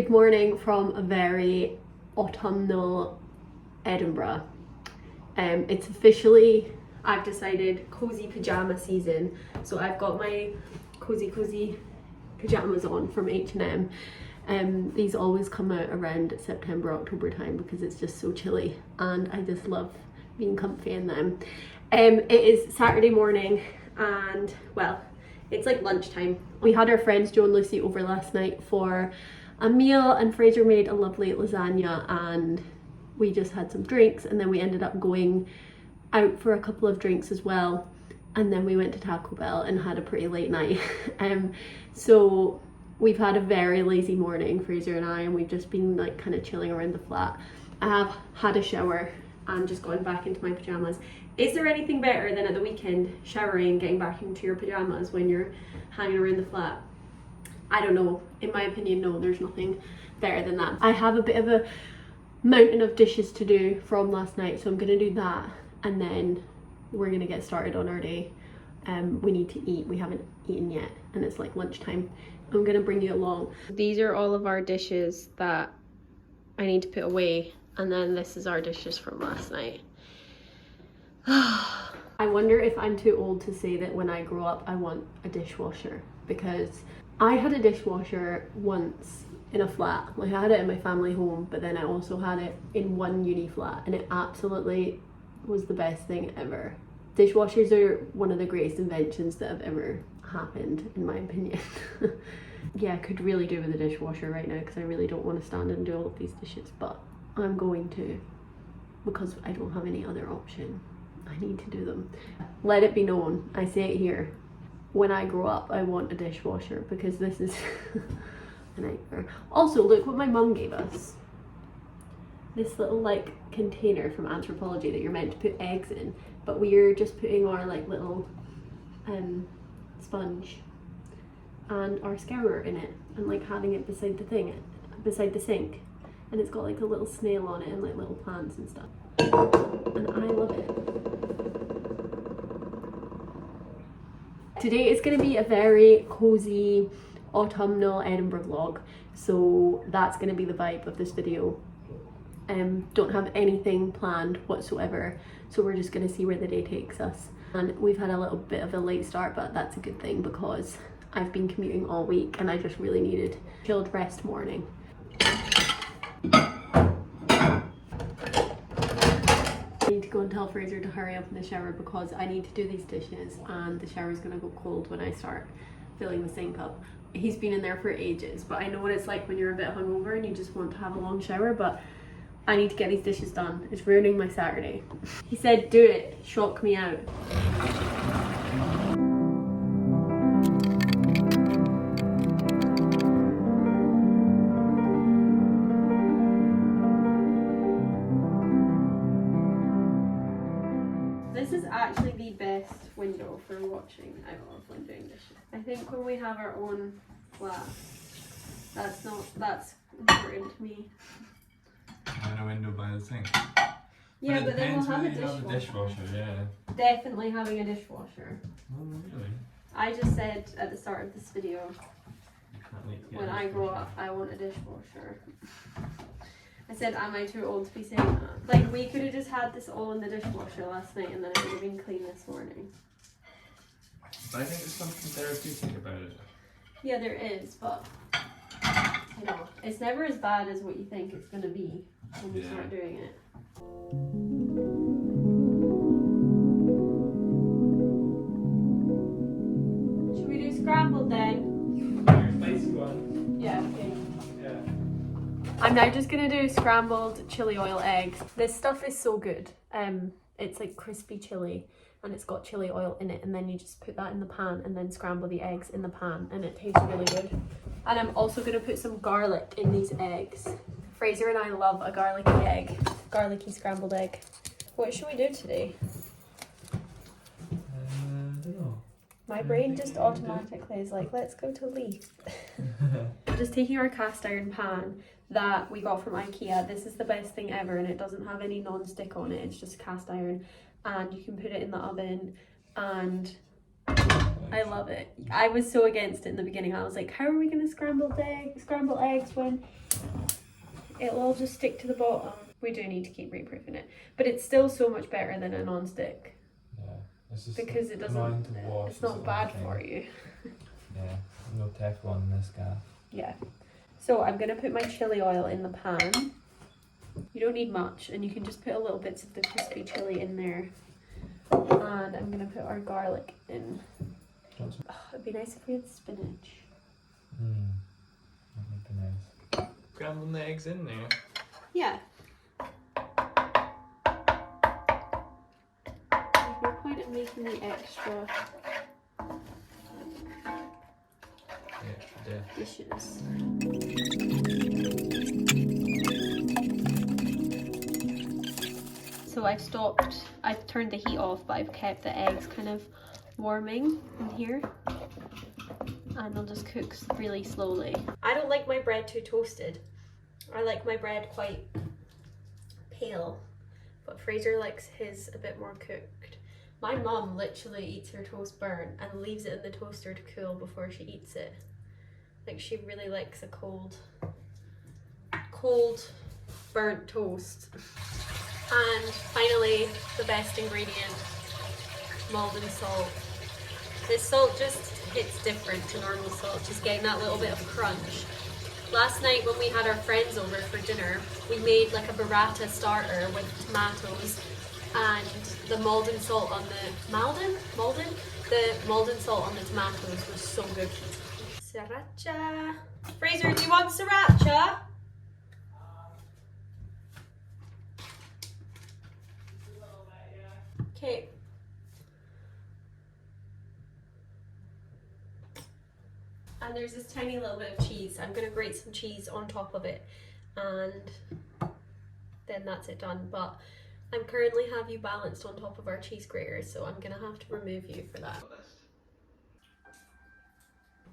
Good morning from a very autumnal Edinburgh. It's officially, I've decided, cozy pyjama season. So I've got my cozy pyjamas on from H&M. These always come out around September, October time because it's just so chilly and I just love being comfy in them. It is Saturday morning and, well, it's like lunchtime. We had our friends Jo and Lucy over last night for a meal and Fraser made a lovely lasagna and we just had some drinks and then we ended up going out for a couple of drinks as well, and then we went to Taco Bell and had a pretty late night. So we've had a very lazy morning, Fraser and I, and we've just been like kind of chilling around the flat. I have had a shower and just gone back into my pajamas. Is there anything better than at the weekend showering, getting back into your pajamas when you're hanging around the flat? I don't know. In my opinion, no, there's nothing better than that. I have a bit of a mountain of dishes to do from last night, so I'm gonna do that and then we're gonna get started on our day. We need to eat. We haven't eaten yet and it's like lunchtime. I'm gonna bring you along. These are all of our dishes that I need to put away, and then this is our dishes from last night. I wonder if I'm too old to say that when I grow up I want a dishwasher, because I had a dishwasher once in a flat. Like I had it in my family home, but then I also had it in one uni flat and it absolutely was the best thing ever. Dishwashers are one of the greatest inventions that have ever happened, in my opinion. Yeah, I could really do with a dishwasher right now because I really don't want to stand and do all of these dishes, but I'm going to because I don't have any other option. I need to do them. Let it be known, I say it here, when I grow up I want a dishwasher because this is a nightmare. Also, look what my mum gave us. This little like container from Anthropology that you're meant to put eggs in, but we're just putting our like little sponge and our scourer in it and like having it beside the thing, beside the sink, and it's got like a little snail on it and like little plants and stuff, and I love it. Today is going to be a very cozy autumnal Edinburgh vlog, so that's going to be the vibe of this video. Don't have anything planned whatsoever, so we're just going to see where the day takes us. And we've had a little bit of a late start, but that's a good thing because I've been commuting all week and I just really needed a chilled rest morning. I need to go and tell Fraser to hurry up in the shower because I need to do these dishes and the shower's going to go cold when I start filling the sink up. He's been in there for ages, but I know what it's like when you're a bit hungover and you just want to have a long shower, but I need to get these dishes done. It's ruining my Saturday. He said, do it, shock me out. This is actually the best window for watching. I love when doing dishes. I think when we have our own flat, that's important to me. And a window by the sink. Yeah, but then we'll have a dishwasher. Yeah. Definitely having a dishwasher. Oh, really? I just said at the start of this video, when I grow up, I want a dishwasher. I said, am I too old to be saying that? Like, we could have just had this all in the dishwasher last night and then it would have been clean this morning. But I think there's something therapeutic about it. Yeah, there is, but you know, it's never as bad as what you think it's going to be when you start doing it. Should we do scrambled then? Spicy one. Yeah, okay. Yeah. I'm now just going to do scrambled chili oil eggs. This stuff is so good. It's like crispy chili and it's got chili oil in it, and then you just put that in the pan and then scramble the eggs in the pan and it tastes really good. And I'm also going to put some garlic in these eggs. Fraser and I love a garlicky scrambled egg. What should we do today? I don't know. My brain just automatically is like, let's go to Leith. Just taking our cast iron pan that we got from IKEA. This is the best thing ever and it doesn't have any non-stick on it. It's just cast iron and you can put it in the oven and I love it. I was so against it in the beginning. I was like, how are we going to scramble eggs when it'll all just stick to the bottom. We do need to keep reproofing it, but it's still so much better than a non-stick. Yeah, it's just because it doesn't. annoying to wash. It's not bad for you. Yeah, no Teflon in this gaff. Yeah. So I'm gonna put my chili oil in the pan. You don't need much, and you can just put a little bits of the crispy chili in there. And I'm gonna put our garlic in. Oh, it'd be nice if we had spinach. That would be nice. Scrambling the eggs in there. Yeah. There's no point in making the extra dishes. So I've turned the heat off, but I've kept the eggs kind of warming in here. And they'll just cook really slowly. I don't like my bread too toasted. I like my bread quite pale, but Fraser likes his a bit more cooked. My mum literally eats her toast burnt and leaves it in the toaster to cool before she eats it. Like, she really likes a cold burnt toast. And finally, the best ingredient, Maldon salt. This salt just hits different to normal salt, just getting that little bit of crunch. Last night when we had our friends over for dinner, we made like a burrata starter with tomatoes, and the Maldon salt on the Maldon salt on the tomatoes was so good. Sriracha. Fraser, do you want sriracha? Okay. And there's this tiny little bit of cheese. I'm gonna grate some cheese on top of it, and then that's it done. But I'm currently have you balanced on top of our cheese grater, so I'm gonna have to remove you for that.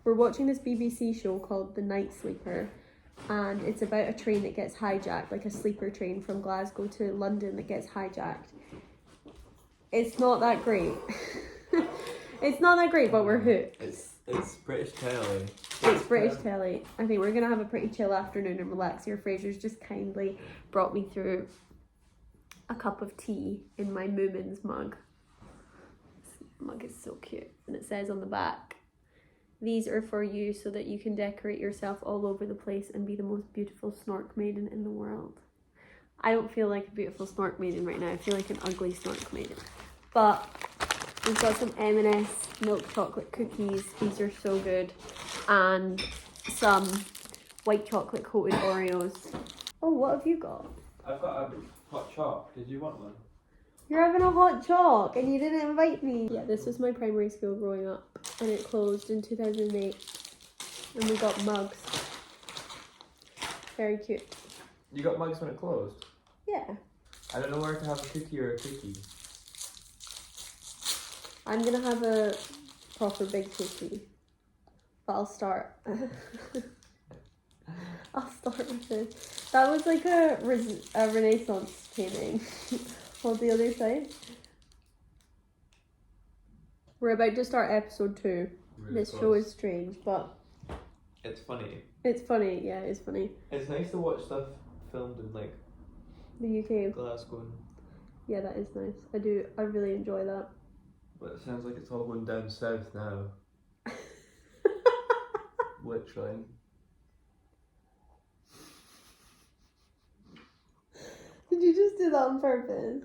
We're watching this BBC show called The Night Sleeper, and it's about a train that gets hijacked, like a sleeper train from Glasgow to London that gets hijacked. It's not that great. It's not that great, but we're hooked. It's British telly. It's British telly. I think we're gonna have a pretty chill afternoon and relax here. Fraser's just kindly brought me through a cup of tea in my Moomins mug. This mug is so cute, and it says on the back, "These are for you so that you can decorate yourself all over the place and be the most beautiful snork maiden in the world." I don't feel like a beautiful snork maiden right now. I feel like an ugly snork maiden. But we've got some M&S milk chocolate cookies. These are so good. And some white chocolate coated Oreos. Oh, what have you got? I've got a hot choc. Did you want one? You're having a hot choc and you didn't invite me. Yeah, this was my primary school growing up, and it closed in 2008. And we got mugs. Very cute. You got mugs when it closed? Yeah. I don't know where to have a cookie or a cookie. I'm gonna have a proper big cookie. But I'll start. I'll start with this. That was like a Renaissance painting. Hold the other side. We're about to start episode 2. Really this close. show is strange, but It's funny. it's funny. Yeah, it's funny. It's nice to watch stuff filmed in like The UK. Glasgow. Yeah, that is nice. I really enjoy that. But it sounds like it's all going down south now. Literally. Did you just do that on purpose?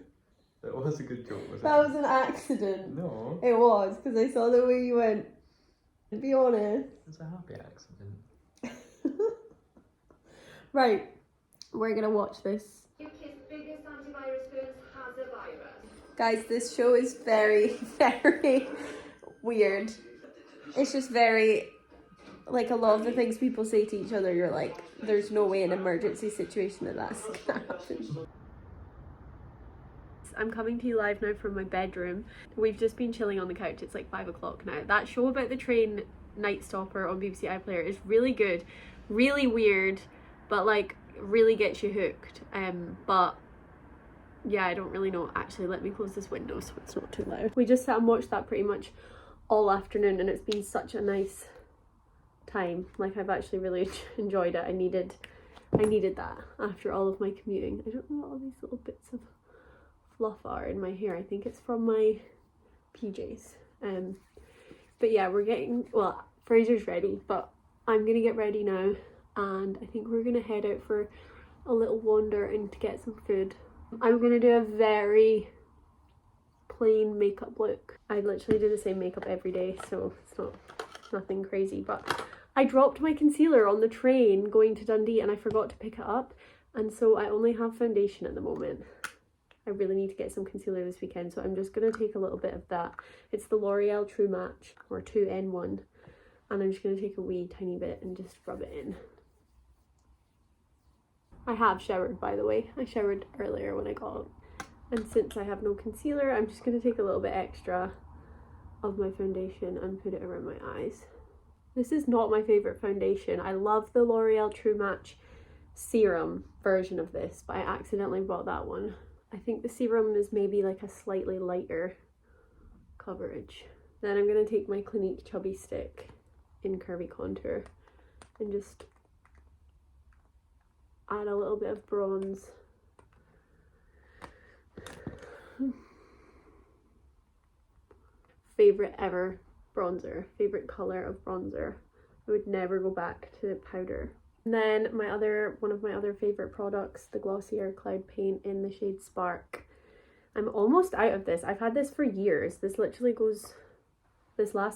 That was a good joke, was it? That was an accident. No. It was, because I saw the way you went. Be honest. It's a happy accident. Right, we're gonna watch this. UK's biggest antivirus firm has a virus. Guys, this show is very, very weird. It's just very, like, a lot of the things people say to each other, you're like, there's no way in an emergency situation that's gonna happen. I'm coming to you live now from my bedroom. We've just been chilling on the couch. It's like 5 o'clock now. That show about the train, Night Stopper on BBC iPlayer, is really good, really weird, but like really gets you hooked. But yeah, I don't really know. Actually, let me close this window so it's not too loud. We just sat and watched that pretty much all afternoon, and it's been such a nice time. Like, I've actually really enjoyed it. I needed I needed that after all of my commuting. I don't know what all these little bits of fluff are in my hair. I think it's from my PJs. But yeah, we're getting, well, Fraser's ready, but I'm gonna get ready now, and I think we're gonna head out for a little wander and to get some food. I'm gonna do a very plain makeup look. I literally do the same makeup every day, so it's nothing crazy, but I dropped my concealer on the train going to Dundee and I forgot to pick it up, and so I only have foundation at the moment. I really need to get some concealer this weekend, so I'm just going to take a little bit of that. It's the L'Oreal True Match, or 2N1, and I'm just going to take a wee tiny bit and just rub it in. I have showered, by the way. I showered earlier when I got up. And since I have no concealer, I'm just going to take a little bit extra of my foundation and put it around my eyes. This is not my favourite foundation. I love the L'Oreal True Match serum version of this, but I accidentally bought that one. I think the serum is maybe like a slightly lighter coverage. Then I'm going to take my Clinique Chubby Stick in Curvy Contour and just add a little bit of bronze. Favorite ever bronzer, favorite color of bronzer. I would never go back to powder. And then one of my other favorite products, the Glossier Cloud Paint in the shade Spark. I'm almost out of this. I've had this for years. This lasts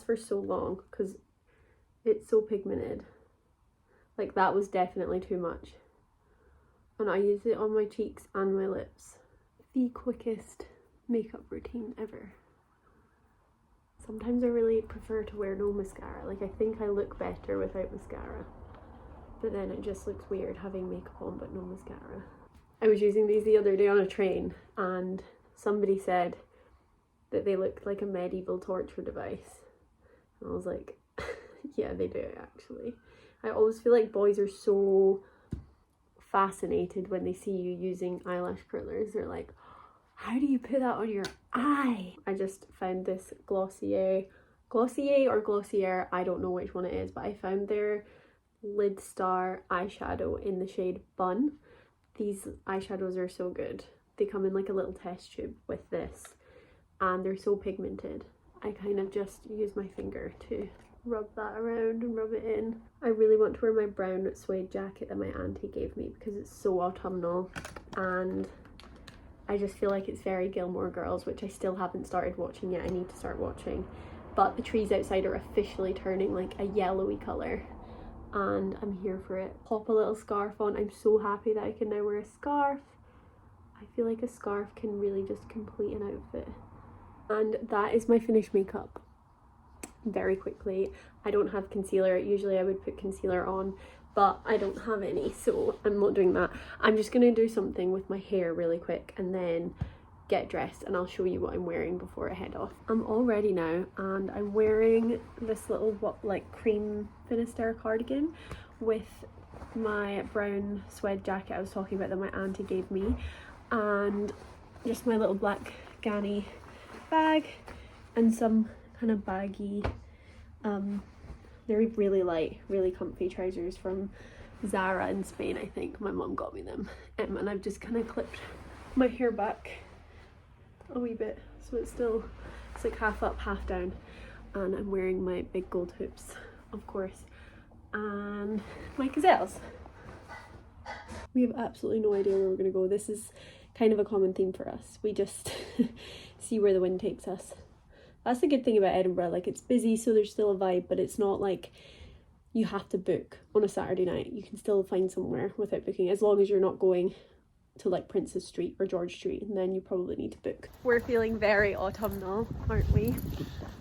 for so long because it's so pigmented. Like, that was definitely too much. And I use it on my cheeks and my lips. The quickest makeup routine ever. Sometimes I really prefer to wear no mascara. Like, I think I look better without mascara. But then it just looks weird having makeup on but no mascara. I was using these the other day on a train and somebody said that they looked like a medieval torture device. And I was like, yeah, they do actually. I always feel like boys are so fascinated when they see you using eyelash curlers. They're like, how do you put that on your eye? I just found this Glossier or Glossier, I don't know which one it is, but I found their Lid Star eyeshadow in the shade Bun. These eyeshadows are so good. They come in like a little test tube with this, and they're so pigmented. I kind of just use my finger to rub that around and rub it in. I really want to wear my brown suede jacket that my auntie gave me because it's so autumnal, and I just feel like it's very Gilmore Girls, which I still haven't started watching yet. I need to start watching. But the trees outside are officially turning like a yellowy colour, and I'm here for it. Pop a little scarf on. I'm so happy that I can now wear a scarf. I feel like a scarf can really just complete an outfit. And that is my finished makeup. Very quickly. I don't have concealer. Usually I would put concealer on, but I don't have any, so I'm not doing that. I'm just gonna do something with my hair really quick and then get dressed, and I'll show you what I'm wearing before I head off. I'm all ready now, and I'm wearing this little like cream Finisterre cardigan with my brown suede jacket I was talking about that my auntie gave me, and just my little black Ganni bag and some kind of baggy they're really light, really comfy trousers from Zara in Spain, I think. My mum got me them. And I've just kind of clipped my hair back a wee bit, so it's like half up, half down. And I'm wearing my big gold hoops, of course, and my gazelles. We have absolutely no idea where we're going to go. This is kind of a common theme for us. We just see where the wind takes us. That's the good thing about Edinburgh, like, it's busy, so there's still a vibe, but it's not like you have to book on a Saturday night. You can still find somewhere without booking, as long as you're not going to like Princess Street or George Street, and then you probably need to book. We're feeling very autumnal, aren't we?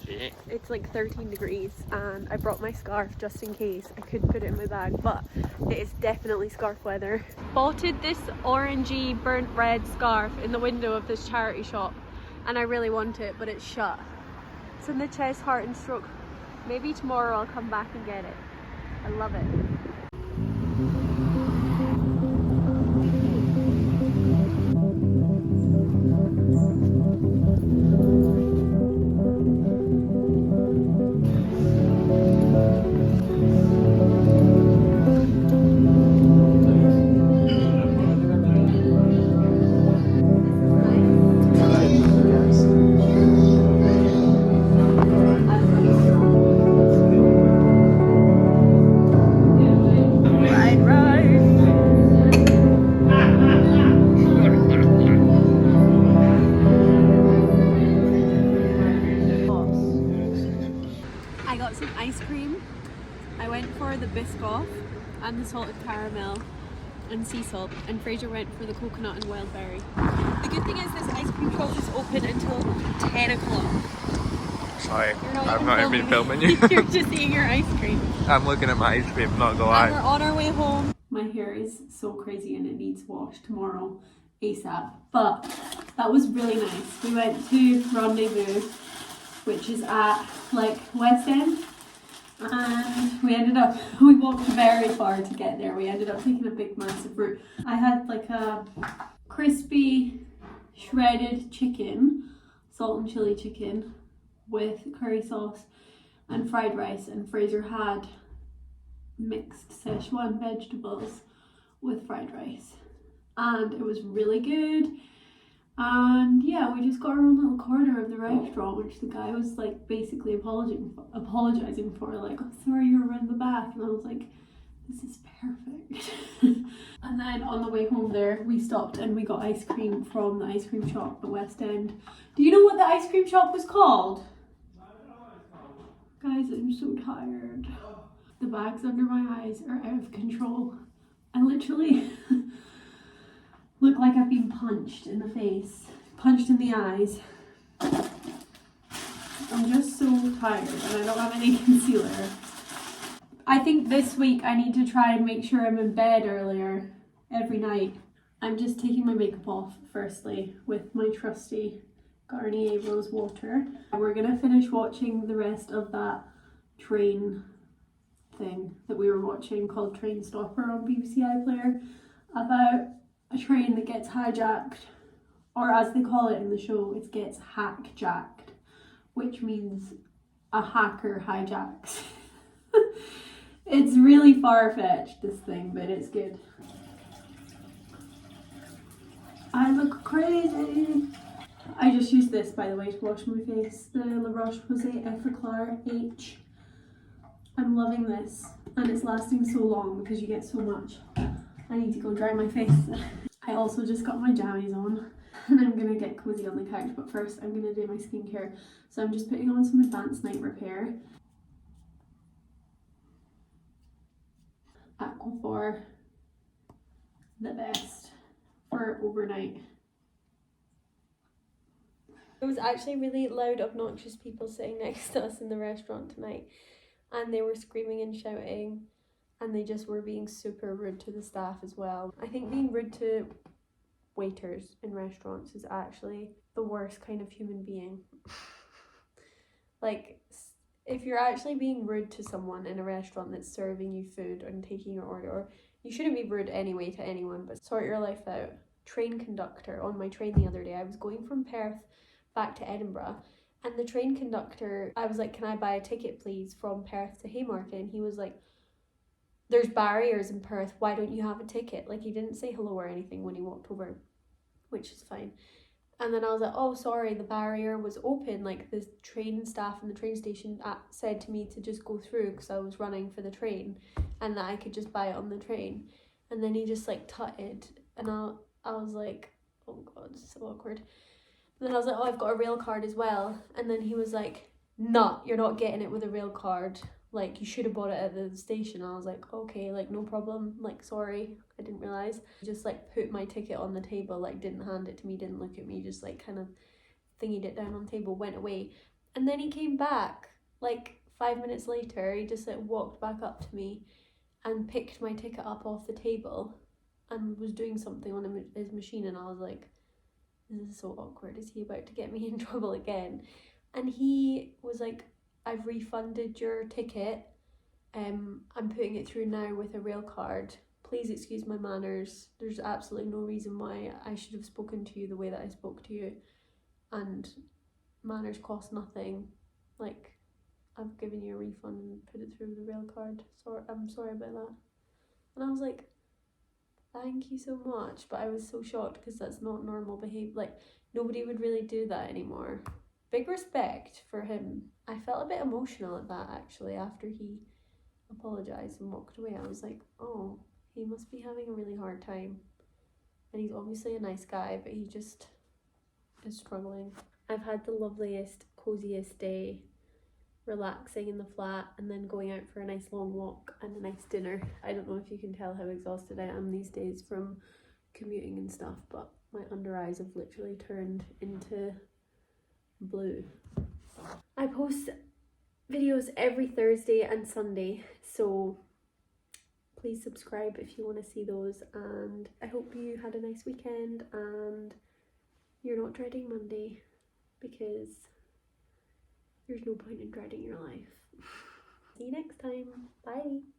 Yeah. It's like 13 degrees, and I brought my scarf just in case. I couldn't put it in my bag, but it is definitely scarf weather. Spotted this orangey burnt red scarf in the window of this charity shop, and I really want it, but it's shut. It's in the Chest, Heart and Stroke. Maybe tomorrow I'll come back and get it. I love it. salted caramel and sea salt, and Fraser went for the coconut and wild berry. The good thing is this ice cream shop is open until 10 o'clock. Sorry, I've not even been filming you. You're just eating your ice cream. I'm looking at my ice cream, not gonna lie. And we're on our way home. My hair is so crazy and it needs washed tomorrow ASAP. But that was really nice. We went to Rendezvous, which is at like West End. And we walked very far to get there. We ended up taking a big massive route. I had like a crispy shredded chicken, salt and chili chicken with curry sauce and fried rice, and Fraser had mixed Szechuan vegetables with fried rice, and it was really good. And yeah, we just got our own little corner of the restaurant, which the guy was like basically apologizing for, like, oh, sorry you were in the back, and I was like, this is perfect. And then on the way home there, we stopped and we got ice cream from the ice cream shop at West End. Do you know what the ice cream shop was called? Guys, I'm so tired. The bags under my eyes are out of control. I literally look like I've been punched in the face, punched in the eyes. I'm just so tired and I don't have any concealer. I think this week I need to try and make sure I'm in bed earlier every night. I'm just taking my makeup off firstly with my trusty Garnier Rose Water. We're gonna finish watching the rest of that train thing that we were watching called Train Stopper on BBC iPlayer, about a train that gets hijacked, or as they call it in the show, it gets hackjacked, which means a hacker hijacks. It's really far-fetched, this thing, but it's good. I look crazy. I just used this, by the way, to wash my face, the La Roche-Posay Effaclar H. I'm loving this, and it's lasting so long because you get so much. I need to go dry my face. I also just got my jammies on and I'm gonna get cozy on the couch, but first I'm gonna do my skincare. So I'm just putting on some Advanced Night Repair. Aquaphor, the best for overnight. There was actually really loud, obnoxious people sitting next to us in the restaurant tonight, and they were screaming and shouting, and they just were being super rude to the staff as well. I think being rude to waiters in restaurants is actually the worst kind of human being. Like, if you're actually being rude to someone in a restaurant that's serving you food and taking your order, or you shouldn't be rude anyway to anyone, but sort your life out. Train conductor on my train the other day, I was going from Perth back to Edinburgh, and the train conductor, I was like, can I buy a ticket please from Perth to Haymarket? And he was like, there's barriers in Perth, why don't you have a ticket? Like, he didn't say hello or anything when he walked over, which is fine. And then I was like, oh, sorry, the barrier was open. Like, the train staff in the train station said to me to just go through because I was running for the train and that I could just buy it on the train. And then he just like tutted, and I was like, oh God, it's so awkward. And then I was like, oh, I've got a rail card as well. And then he was like, nah, you're not getting it with a rail card. Like, you should have bought it at the station. I was like, okay, like, no problem. Like, sorry, I didn't realise. Just, like, put my ticket on the table, like, didn't hand it to me, didn't look at me, just, like, kind of thingied it down on the table, went away. And then he came back, like, 5 minutes later. He just, like, walked back up to me and picked my ticket up off the table and was doing something on his machine. And I was like, this is so awkward. Is he about to get me in trouble again? And he was like, I've refunded your ticket. I'm putting it through now with a rail card. Please excuse my manners. There's absolutely no reason why I should have spoken to you the way that I spoke to you. And manners cost nothing. Like, I've given you a refund and put it through the rail card. So I'm sorry about that. And I was like, thank you so much. But I was so shocked because that's not normal behavior. Like, nobody would really do that anymore. Big respect for him. I felt a bit emotional at that actually after he apologised and walked away. I was like, oh, he must be having a really hard time. And he's obviously a nice guy, but he just is struggling. I've had the loveliest, coziest day relaxing in the flat and then going out for a nice long walk and a nice dinner. I don't know if you can tell how exhausted I am these days from commuting and stuff, but my under eyes have literally turned into blue. I post videos every Thursday and Sunday, so please subscribe if you want to see those, and I hope you had a nice weekend and you're not dreading Monday, because there's no point in dreading your life. See you next time. Bye.